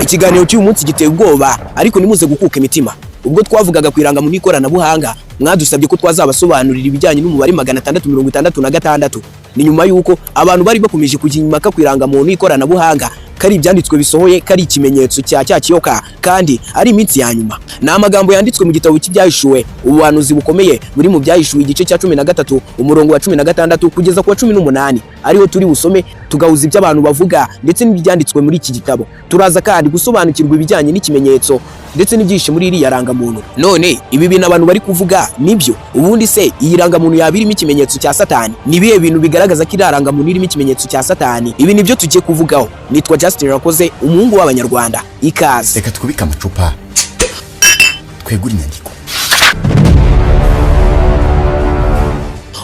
Ikiganiro cy'uyu munsi giteye ubwoba ariko nimuze gukuka imitima. Ubwo twavugaga kwiranga mu ikoranabuhanga mwadusabye ko twazabasobanurira ibijyanye n'umubare 666. Ni nyuma yuko abantu bari bakomeje kujya impaka kwiranga mu ikoranabuhanga kari ibyanditswe bisohoye kari ikimenyetso cya kiyoka kandi ari iminsi ya nyuma. Ni amagambo yanditswe mu gitabo cy'ibyahishuwe ubuhanuzi bukomeye buri mu byahishuwe igice cya 13 umurongo wa 16 kugeza ku wa 18 ariho turi busome tugahuza ibyo abantu bavuga ndetse n'ibyanditswe muri iki gitabo. Turaza kandi gusobanukirwa ibijyanye n'ikimenyetso ndetse n'ibyishe muri iriya rangamuntu. None ibi bintu abantu bari kuvuga nibyo? Ubundi se iyi rangamuntu yabirimo ikimenyetso cya Satani? Ni bihe bintu bigaragaza ko iri rangamuntu irimo ikimenyetso cya Satani? Ibi nibyo tugiye kuvugaho. Nitwa Irakoze umuhungu w'abanyarwanda. Ikaze. Reka twubika amacupa twegura inyandiko.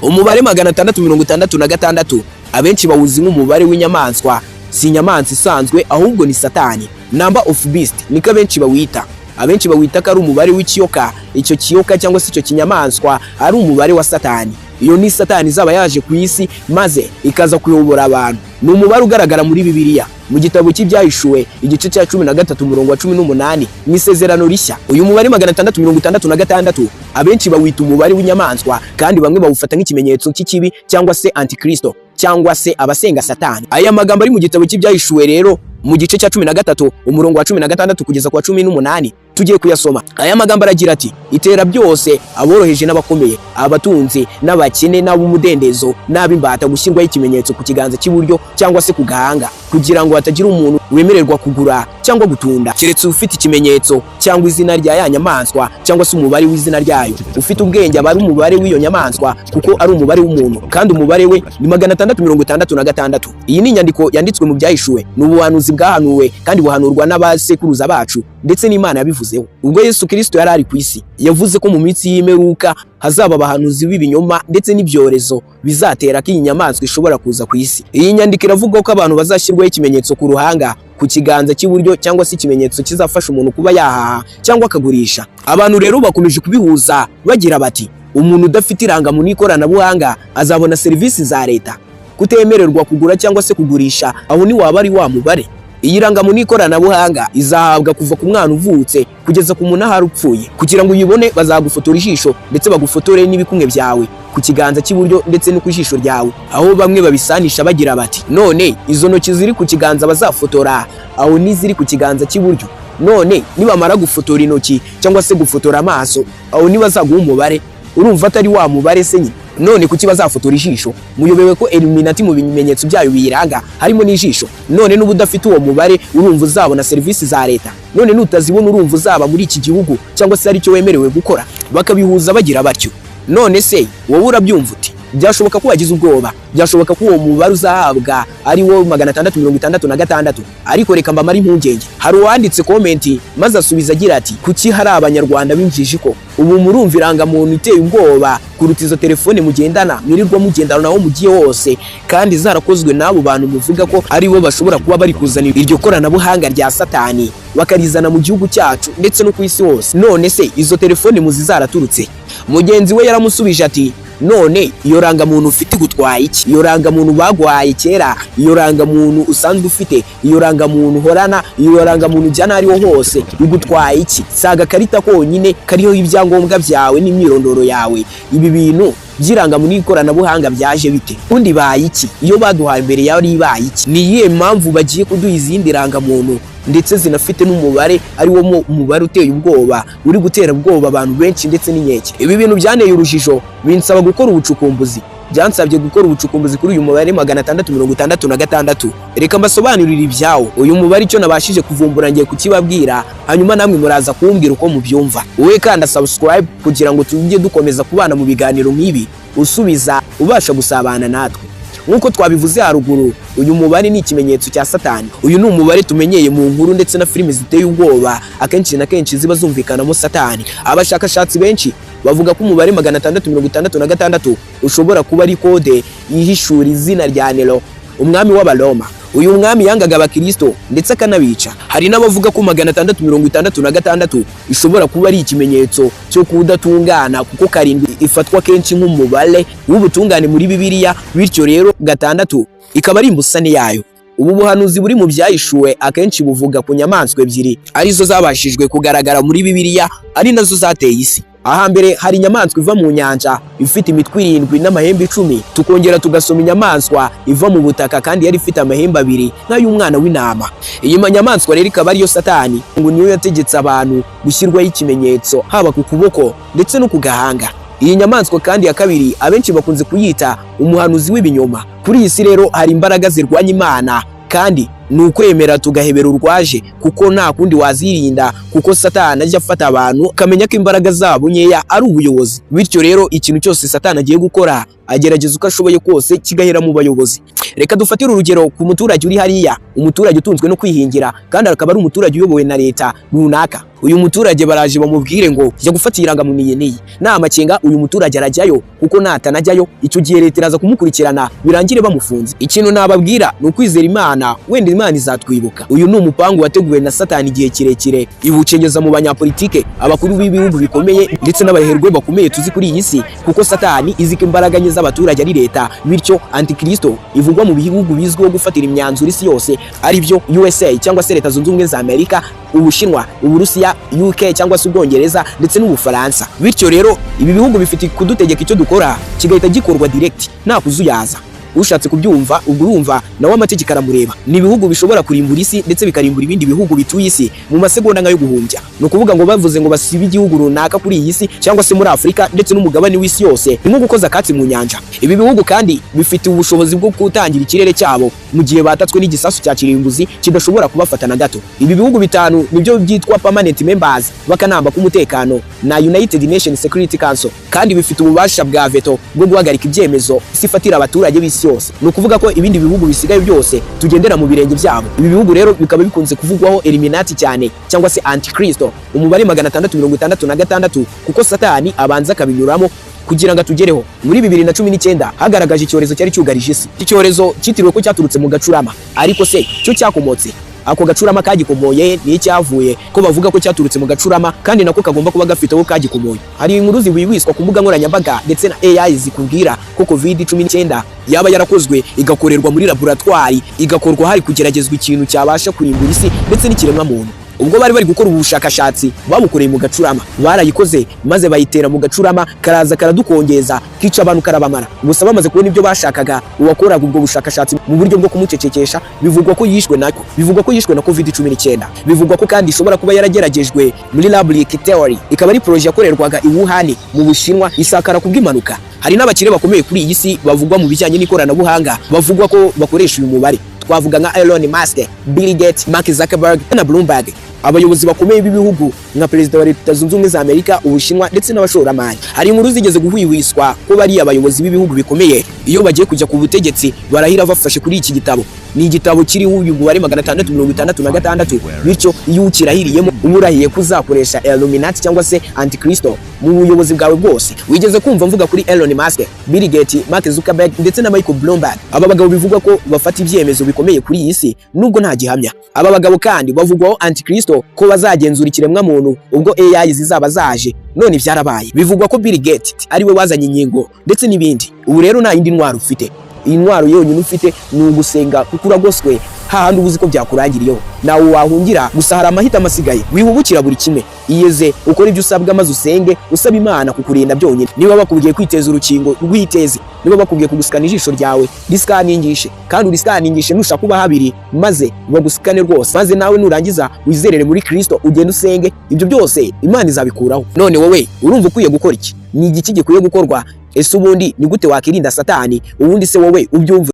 Umubare 666 abenshi bawuzi nk'umubare w'inyamaswa. Si inyamaswa isanzwe ahubwo ni Satani. Number of beast niko abenshi bawita. Abenshi bawita ko ari umubare w'ikiyoka. Icyo kiyoka cyangwa se icyo kinyamaswa ari umubare wa Satani. Iyo ni Satani zaba yaje ku isi maze ikaza kuyobora abantu. Ni umubare ugaragara muri Bibiliya mu gitabo cy'ibyahishuwe igice cya 13 umurongo wa 18 mu isezerano rishya. Uyu mubare 666 abenshi bawita umubare w'inyamaswa kandi bamwe bawufata nk'ikimenyetso cy'ikibi cyangwa se antikristo cyangwa se abasenga Satani. Aya magambo ari mu gitabo cy'ibyahishuwe rero mu gice cya 13 umurongo wa 16 kugeza ku wa 18 tugiye kuyasoma. Aya magambo aragira ati: itera byose aboroheje n'abakomeye, abatunzi n'abakene n'abumudendezo n'abimbata gushyirwaho ikimenyetso ku kiganza cy'iburyo cyangwa se ku gahanga kugira ngo hatagira umuntu wemererwa kugura cyangwa gutunda keretse ufite ikimenyetso cyangwa izina rya ya nyamaswa cyangwa se umubare w'izina ryayo. Ufite ubwenge aba ari umubare w'iyo nyamaswa kuko ari umubare w'umuntu kandi umubare we ni 666. Iyi ni inyandiko yanditswe mu byahishuwe. Ni ubuhanuzi bwahanuwe kandi buhanurwa n'abasekuruza bacu ndetse n'Imana yabivuzeho. Ubwo Yesu Kristo yari ari ku isi yavuze ko mu minsi y'imperuka hazaba abahanuzi b'ibinyoma ndetse n'ibyorezo bizatera ko iyi nyamaswa ishobora kuza ku isi. Iyi nyandiko iravuga ko abantu bazashyirwaho ikimenyetso ku ruhanga, ku kiganza cy'iburyo cyangwa se ikimenyetso kizafasha umuntu kuba yahaha cyangwa akagurisha. Abantu rero bakomeje kubihuza bagira bati umuntu udafite irangamuntu ikoranabuhanga azabona serivisi za leta. Kutemererwa kugura cyangwa se kugurisha aho ni waba ari wa mubare. Iyi rangamuntu ikoranabuhanga izahabwa kuva ku mwana uvutse kugeza ku muntu ahari upfuye. Kugira ngo uyibone bazagufotora ijisho ndetse bagufotore n'ibikumwe byawe ku kiganza cy'iburyo ndetse no ku jisho ryawe. Aho bamwe babisanisha bagira bati none izo ntoki ziri ku kiganza bazafotora aho ni ziri ku kiganza cy'iburyo. None nibamara gufotora intoki cyangwa se gufotora amaso aho ni bazaguha umubare. Urumva atari wa mubare se nyine? None kuki bazafotora ijisho? Muyobewe ko Illuminati mu bimenyetso byayo biyiranga harimo n'ijisho. None n'ubu udafite uwo mubare urumva uzabona serivisi za leta. None nutazibona urumva uzaba muri iki gihugu cyangwa se ari cyo wemerewe gukora. Bakabihuza bagira batyo. None se wowe urabyumva uti? Byashoboka ko wagize ubwoba, byashoboka ko uwo mubare uzahabwa ari wo 666. Ariko reka mbamara impungenge. Hari uwanditse comment maze asubiza agira ati kuki hari abanyarwanda binjije ko ubu murumva irangamuntu iteye ubwoba kuruta izo telefone mugendana mwirirwa mugendana naho mugiye hose kandi zarakozwe n'abo bantu muvuga ko ari bo bashobora kuba bari kuzanira iryo koranabuhanga rya Satani bakarizana mu gihugu cyacu ndetse no ku isi hose. None se izo telefone muzizaraturutse? Mugenzi we yaramusubije ati none iyo rangamuntu ufite gutwaye iki? Iyo rangamuntu bagwaye kera, iyo rangamuntu usanzwe ufite, iyo rangamuntu horana, iyo rangamuntu ujyana ariho hose igutwaye iki? Saga karita konyine kariho ibyangombwa byawe n'imyirondoro yawe. Ibi bintu by'irangamuntu ikoranabuhanga byaje bite? Undi baye iki? Iyo baduhaye mbere yari ibaye iki? Ni iyihe mpamvu bagiye kuduha izindi rangamuntu ndetse zinafite n'umubare ari wo mubare uteye ubwoba uri gutera ubwoba abantu benshi ndetse n'inkeke? Ibi bintu byaneye urujijo binsaba gukora ubucukumbuzi. Byansabye gukora ubucukumbuzi kuri uyu mubare 666. Reka mbasobanurire ibyawo. Uyu mubare icyo nabashije kuvumbura ngiye kukibabwira hanyuma namwe muraza kumbwira uko mubyumva. Wowe kandi subscribe kugira ngo tujye dukomeza kubana mu biganiro nk'ibi usubiza ubasha gusabana natwe. Nkuko twabivuze haruguru, uyu mubare ni ikimenyetso cya Satani. Uyu ni umubare tumenyeye mu nkuru ndetse na filime ziteye ubwoba akenshi na kenshi ziba zumvikanamo Satani. Abashakashatsi benshi bavuga ko umubare 666 ushobora kuba ari kode yihishura izina rya Nero, umwami w'Abaroma. Uyu mwami yangaga abakristo ndetse akanabica. Hari n'abavuga ko 666 ishobora kuba ari ikimenyetso cyo kudatungana kuko karindwi ifatwa kenshi nk'umubare w'ubutungane muri Bibiliya, bityo rero 6 ikaba ari imbusane yayo. Ubu buhanuzi buri mu byahishuwe akenshi buvuga ku nyamaswa ebyiri arizo zabashijwe kugaragara muri Bibiliya, ari nazo zateye isi. Ahambere hari inyamaswa iva mu nyanja ifite imitwe 7 n'amahembe 10, tukongera tugasoma inyamaswa iva mu butaka kandi yari ifite amahembe 2 nk'ay'umwana w'intama. Iyi nyamaswa rero ikaba ariyo Satani, ngo niyo yategetse abantu gushyirwaho ikimenyetso haba ku kuboko ndetse no ku gahanga. Iyi nyamaswa kandi ya kabiri abenshi bakunze kuyita umuhanuzi w'ibinyoma. Kuri iyi si rero hari imbaraga zirwanya Imana, kandi ni ukwemera tugahebera urwaje, kuko nta kundi wazirinda, kuko Satani ajya afata abantu akamenya ko imbaraga zabo nkeya ari ubuyobozi. Bityo rero ikintu cyose Satani agiye gukora agerageza uko ashoboye kose kigahera mu bayobozi. Reka dufatire urugero ku muturage uri hariya, umuturage utunzwe no kwihingira kandi akaba ari umuturage uyobowe na leta runaka. Uyu muturage baraje bamubwire ngo jya gufata irangamuntu niyi. Nta makenga uyu muturage arajyayo, kuko natanajyayo icyo gihe leta iraza kumukurikirana birangire bamufunze. Ikintu nababwira ni ukwizera Imana, wenda Imana izatwibuka. Uyu ni umupangu wateguwe na Satani igihe kirekire, ibucengeza mu banyapolitike, abakuru b'ibihugu bikomeye ndetse n'abaherwe bakomeye tuzi kuri iyi si, kuko Satani izika imbaraga nke z'abaturage ari leta. Bityo Antikristo ivugwa mu bihugu bizwiho gufatira imyanzuro isi yose, ari byo USA cyangwa se Leta Zunze Ubumwe za Amerika, Ubushinwa, Uburusiya, UK cyangwa se Ubwongereza ndetse n'Ubufaransa. Bityo rero ibi bihugu bifite kudutegeka icyo dukora kigahita gikorwa direct nta kuzuyaza. Ushatse kubyumva ubwo urumva nawe amategeko aramureba. Ni ibihugu bishobora kurimbura isi ndetse bikarimbura ibindi bihugu bituye isi mu masegonda nkayo guhumbya. No kuvuga ngo bavuze ngo basibe igihugu runaka kuri iyi si cyangwa se muri Afrika ndetse n'umugabane w'isi yose, ni nko gukoza akatsi mu nyanja. Ibi bihugu kandi bifite ubushobozi bwo gutangira ikirere cyabo mu gihe batatswe n'igisasu cya kirimbuzi kidashobora kubafata na gato. Ibi bihugu bitanu nibyo byitwa permanent members bakanamba k'umutekano na United Nations Security Council, kandi bifite ububasha bwa veto bwo guhagarika ibyemezo sifatira abaturage b'isi yose. Ni ukuvuga ko ibindi bihugu bisigaye byose tugendera mu birenge byabo. Ibi bihugu rero bikaba bikunze kuvugwaho Illuminati cyane cyangwa se Antikristo, umubare 666, kuko Satani abanza akabinyuramo kugira ngo atugereho. Muri 2019 hagaragaje icyorezo cyari cyugarije isi. Icyorezo cyitiriwe ko cyaturutse mu gacurama, ariko se cyo cyakomotse ako gacurama kagikomoye ni icyavuye ko bavuga ko cyaturutse mu gacurama, kandi nako kagomba kuba gafite aho kagikomoye. Hari inkuru ziwiswa ku mbuga nkoranyambaga ndetse na AI zikubwira ko COVID-19 yaba yarakozwe igakorerwa muri laboratoire, igakorwa hari kugeragezwa ikintu cyabasha kurimbura isi ndetse n'ikiremwa muntu. Ubwo bari gukora ubushakashatsi babukoreye mu gacurama, barayikoze maze bayitera mu gacurama, karaza karadukongeza kica abantu karabamara. Gusa bamaze kubona ibyo bashakaga, uwakoraga ubwo bushakashatsi mu buryo bwo kumucecekesha, bivugwa ko yishwe nako, bivugwa ko yishwe na COVID-19. Bivugwa ko kandi ishobora kuba yarageragejwe muri Laboratory Theory, ikaba ari projet yakorerwaga i Wuhan mu Bushinwa, isakara kubw'impanuka. Hari n'abakire bakomeye kuri iyi si bavugwa mu bijyanye n'ikoranabuhanga, bavugwa ko bakoresha uyu mubare. Twavuga nka Elon Musk, Bill Gates, Mark Zuckerberg na Bloomberg. Abayobozi bakomeye b'ibihugu nka Perezida wa Leta Zunze Ubumwe za Amerika, Ubushinwa ndetse n'abashoramari. Hari inkuru zigeze guhwihwiswa ko bari abayobozi b'ibihugu bikomeye iyo bagiye kujya ku butegetsi barahira bafashe kuri iki gitabo. Ni igitabo kiriho uyu mubare 666. Bityo iyo ukirahiriyemo umurahiye kuzakoresha Illuminati cyangwa se Antikristo mu buyobozi bwawe bwose. Wigeze kumva mvuga kuri Elon Musk, Bill Gates, Mark Zuckerberg ndetse na Michael Bloomberg. Aba bagabo bivugwa ko bafata ibyemezo bikomeye kuri iyi si nubwo nta gihamya. Aba bagabo kandi bavugwaho Antikristo ko bazagenzura ikiremwa muntu ubwo AI zizaba zaje. None byarabaye. Bivugwa ko Bill Gates ari we wazanye inkingo ndetse n'ibindi. Ubu rero nta yindi ntwaro ufite. Iyi ntwaro yonyine ufite ni ugusenga, kuko uragoswe hahandi ubuzi ko byakurangiriyeho. Nawe wahungira, gusa hari amahitamo asigaye. Wihubukira buri kimwe, iyeze ukora ibyo usabwa maze usenge, usaba Imana kukurinda byonyine. Niba bakubwiye kwiteza urukingo rwiteze, niba bakubwiye kugusikana ijisho ryawe risikaningishe, kandi urisikaningishe nushaka kuba habiri maze bagusikane rwose, maze nawe nurangiza wizerere muri Kristo, ugende usenge. Ibyo byose Imana izabikuraho. None wowe urumva ukwiye gukora iki? Ni igiki gikwiye gukorwa? Ese ubundi ni gute wakirinda Satani? Ubundi se wowe ubyumva